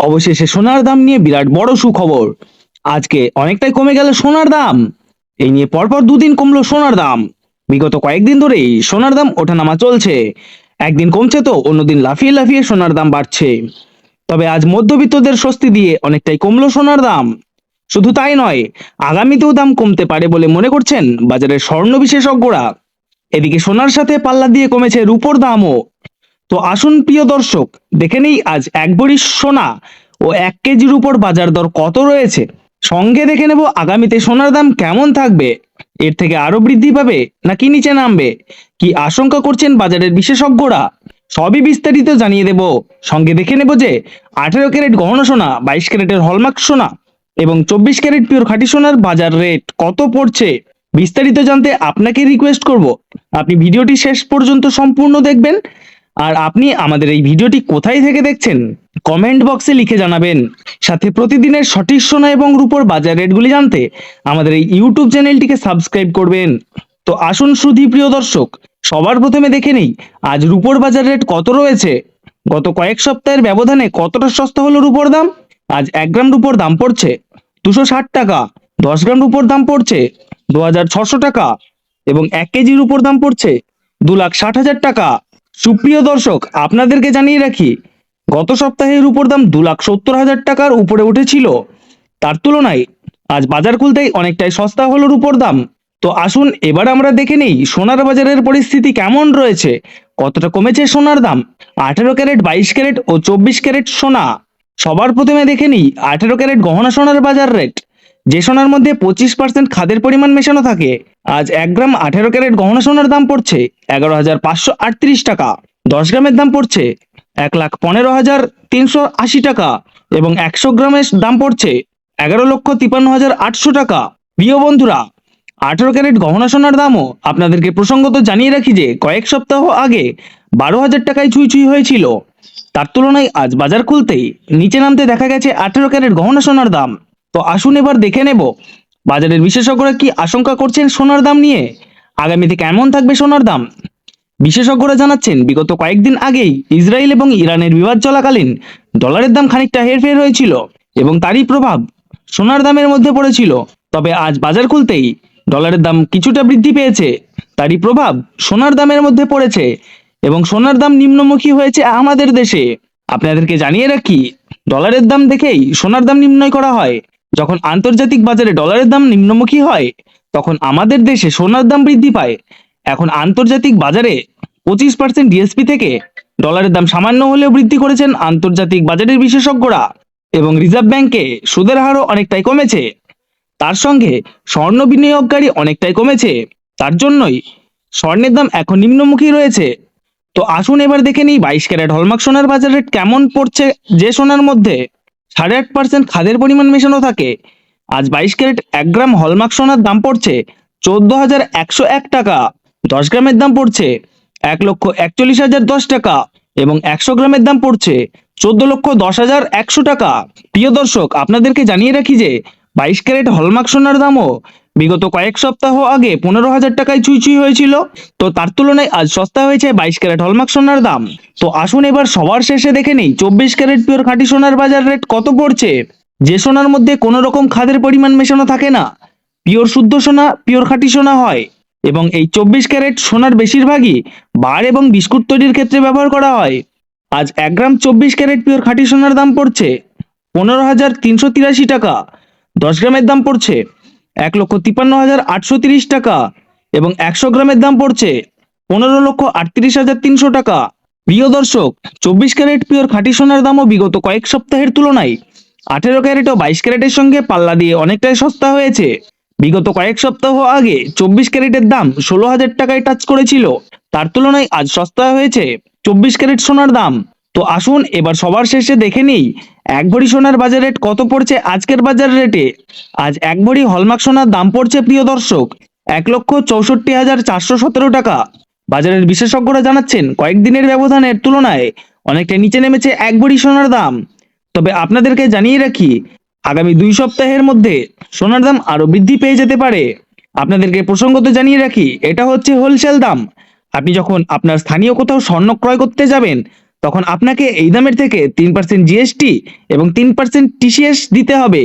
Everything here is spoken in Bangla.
অবশেষে সোনার দাম নিয়ে বিরাট বড় সুখবর। আজকে অনেকটাই কমে গেল সোনার দাম। এই নিয়ে পরপর দুদিন কমলো সোনার দাম। বিগত কয়েকদিন ধরেই সোনার দাম ওঠানামা চলছে। একদিন কমছে তো অন্যদিন লাফিয়ে লাফিয়ে সোনার দাম বাড়ছে। তবে আজ মধ্যবিত্তদের স্বস্তি দিয়ে অনেকটাই কমলো সোনার দাম। শুধু তাই নয়, আগামীতেও দাম কমতে পারে বলে মনে করছেন বাজারের স্বর্ণ বিশেষজ্ঞরা। এদিকে সোনার সাথে পাল্লা দিয়ে কমেছে রূপোর দামও। তো আসুন প্রিয় দর্শক, দেখে নেই আজ এক ভরি সোনা ও 1 কেজির উপর বাজার দর কত রয়েছে। সঙ্গে দেখে নেব আগামীতে সোনার দাম কেমন থাকবে, এর থেকে আরো বৃদ্ধি পাবে নাকি নিচে নামবে, কি আশঙ্কা করছেন বাজারের বিশেষজ্ঞরা। সবই বিস্তারিত জানিয়ে দেব। সঙ্গে দেখে নেব যে 18 ক্যারেট গহনা সোনা, 22 ক্যারেটের হলমার্ক সোনা এবং 24 ক্যারেট পিওর খাঁটি সোনার বাজার রেট কত পড়ছে। বিস্তারিত জানতে আপনাকে রিকোয়েস্ট করব আপনি ভিডিওটি শেষ পর্যন্ত সম্পূর্ণ দেখবেন। আর আপনি আমাদের এই ভিডিওটি কোথায় থেকে দেখছেন কমেন্ট বক্সে লিখে জানাবেন। সাথে প্রতিদিনের সঠিক সোনা এবং রূপোর বাজার রেটগুলি জানতে আমাদের এই ইউটিউব চ্যানেলটিকে সাবস্ক্রাইব করবেন। তো আসুন সুধী প্রিয় দর্শক, সবার প্রথমে দেখে নেই আজ রূপোর বাজার রেট কত রয়েছে। গত কয়েক সপ্তাহের ব্যবধানে কতটা সস্তা হলো রূপোর দাম। আজ 1 গ্রাম রূপোর দাম পড়ছে 260 টাকা, 10 গ্রাম রূপোর দাম পড়ছে 2600 টাকা এবং 1 কেজি রূপোর দাম পড়ছে 2,60,000 টাকা। সুপ্রিয় দর্শক, আপনাদেরকে জানিয়ে রাখি, গত সপ্তাহে রূপোর দাম 2,70,000 টাকার উপরে উঠেছিল। তার তুলনায় আজ বাজার খুলতেই অনেকটাই সস্তা হলো রূপোর দাম। তো আসুন এবার আমরা দেখে নেই সোনার বাজারের পরিস্থিতি কেমন রয়েছে, কতটা কমেছে সোনার দাম। 18 ক্যারেট, 22 ক্যারেট ও 24 ক্যারেট সোনা। সবার প্রথমে দেখে নিই 18 ক্যারেট গহনা সোনার বাজার রেট। যে সোনার মধ্যে 25% খাদের পরিমাণ মেশানো থাকে, আজ 1 গ্রাম 18 ক্যারেট গহনা সোনার দাম পড়ছে 11,538 টাকা। 10 গ্রামের দাম পড়ছে 1,15,380 টাকা এবং 100 গ্রামের দাম পড়ছে 11,53,800 টাকা। প্রিয় বন্ধুরা, 18 ক্যারেট গহনা সোনার দামও আপনাদেরকে প্রসঙ্গত জানিয়ে রাখি যে কয়েক সপ্তাহ আগে 12,000 টাকায় ছুঁই ছুঁই হয়েছিল। তার তুলনায় আজ বাজার খুলতেই নিচে নামতে দেখা গেছে 18 ক্যারেট গহনা সোনার দাম। তো আসুন এবার দেখে নেব বাজারের বিশেষজ্ঞরা কি আশঙ্কা করছেন সোনার দাম নিয়ে, আগামীতে কেমন থাকবে সোনার দাম। বিশেষজ্ঞরা জানাচ্ছেন, বিগত কয়েকদিন আগেই ইসরায়েল এবং ইরানের বিবাদ চলাকালীন ডলারের দাম খানিকটা হেরফের হয়েছিল এবং তারই প্রভাব সোনার দামের মধ্যে পড়েছিল। তবে আজ বাজার খুলতেই ডলারের দাম কিছুটা বৃদ্ধি পেয়েছে, তারই প্রভাব সোনার দামের মধ্যে পড়েছে এবং সোনার দাম নিম্নমুখী হয়েছে আমাদের দেশে। আপনাদেরকে জানিয়ে রাখি, ডলারের দাম দেখেই সোনার দাম নির্ণয় করা হয়। যখন আন্তর্জাতিক বাজারে ডলারের দাম নিম্নমুখী হয়, তখন আমাদের দেশে সোনার দাম বৃদ্ধি পায়। এখন আন্তর্জাতিক বাজারে 25% ডিএসপি থেকে ডলারের দাম সামান্য হলেও বৃদ্ধি করেছেন আন্তর্জাতিক বাজারের বিশেষজ্ঞরা এবং রিজার্ভ ব্যাংকে সুদের হারও অনেকটাই কমেছে। তার সঙ্গে স্বর্ণ বিনিয়োগকারী অনেকটাই কমেছে, তার জন্যই স্বর্ণের দাম এখন নিম্নমুখী রয়েছে। তো আসুন এবার দেখে নিই 22 ক্যারেট হলমার্ক সোনার বাজার রেট কেমন পড়ছে। যে সোনার মধ্যে 8.5% খাদের পরিমাণ মেশানো থাকে, আজ 22 ক্যারেট 1 গ্রাম হলমার্ক সোনার দাম পড়ছে 14,101 টাকা। 10 গ্রামের দাম পড়ছে 1,41,010 টাকা এবং 100 গ্রামের দাম পড়ছে 14,10,100 টাকা। প্রিয় দর্শক, আপনাদেরকে জানিয়ে রাখি যে 22 ক্যারেট হলমার্ক সোনার দামও বিগত কয়েক সপ্তাহ আগে 15,000 টাকায় ছুঁই ছুঁই হয়েছিল। তো তার তুলনায় আজ সস্তা হয়েছে 22 ক্যারেট হলমার্ক সোনার দাম। তো আসুন এবার সবার শেষে দেখে নেই 24 ক্যারেট পিওর খাঁটি সোনার বাজার রেট কত পড়ছে। যে সোনার মধ্যে কোনো রকম খাদের পরিমাণ মেশানো থাকে না, পিওর শুদ্ধ সোনা, পিওর খাঁটি সোনা হয় এবং এই 24 ক্যারেট সোনার বেশিরভাগই বার এবং বিস্কুট তৈরির ক্ষেত্রে ব্যবহার করা হয়। আজ 1 গ্রাম 24 ক্যারেট পিওর খাঁটি সোনার দাম পড়ছে 15,383 টাকা। 10 গ্রামের দাম পড়ছে 1,53,830 টাকা এবং 100 গ্রামের দাম পড়ছে 15,38,300 টাকা। প্রিয় দর্শক, 24 ক্যারেট পিওর খাঁটি সোনার দামও বিগত কয়েক সপ্তাহের তুলনায় 18 ক্যারেট ও 22 ক্যারেটের সঙ্গে পাল্লা দিয়ে অনেকটাই সস্তা হয়েছে। বিগত কয়েক সপ্তাহ আগে 24 ক্যারেটের দাম 16,000 টাকায় টাচ করেছিল, তার তুলনায় আজ সস্তা হয়েছে 24 ক্যারেট সোনার দাম। তো আসুন এবার সবার শেষে দেখে নিই 1 ভরি সোনার বাজার রেট কত পড়ছে আজকের বাজার রেটে। আজ 1 ভরি হলমার্ক সোনার দাম পড়ছে প্রিয় দর্শক 1,64,417 টাকা। বাজারের বিশেষজ্ঞরা জানাচ্ছেন, কয়েকদিনের ব্যবধানের তুলনায় অনেকটা নিচে নেমেছে 1 ভরি সোনার দাম। তবে আপনাদেরকে জানিয়ে রাখি, আগামী 2 সপ্তাহের মধ্যে সোনার দাম আরো বৃদ্ধি পেয়ে যেতে পারে। আপনাদেরকে প্রসঙ্গত জানিয়ে রাখি, এটা হচ্ছে হোলসেল দাম। আপনি যখন আপনার স্থানীয় কোথাও স্বর্ণ ক্রয় করতে যাবেন, তখন আপনাকে এই দামের থেকে 3% জিএসটি এবং 3% টিসিএস দিতে হবে।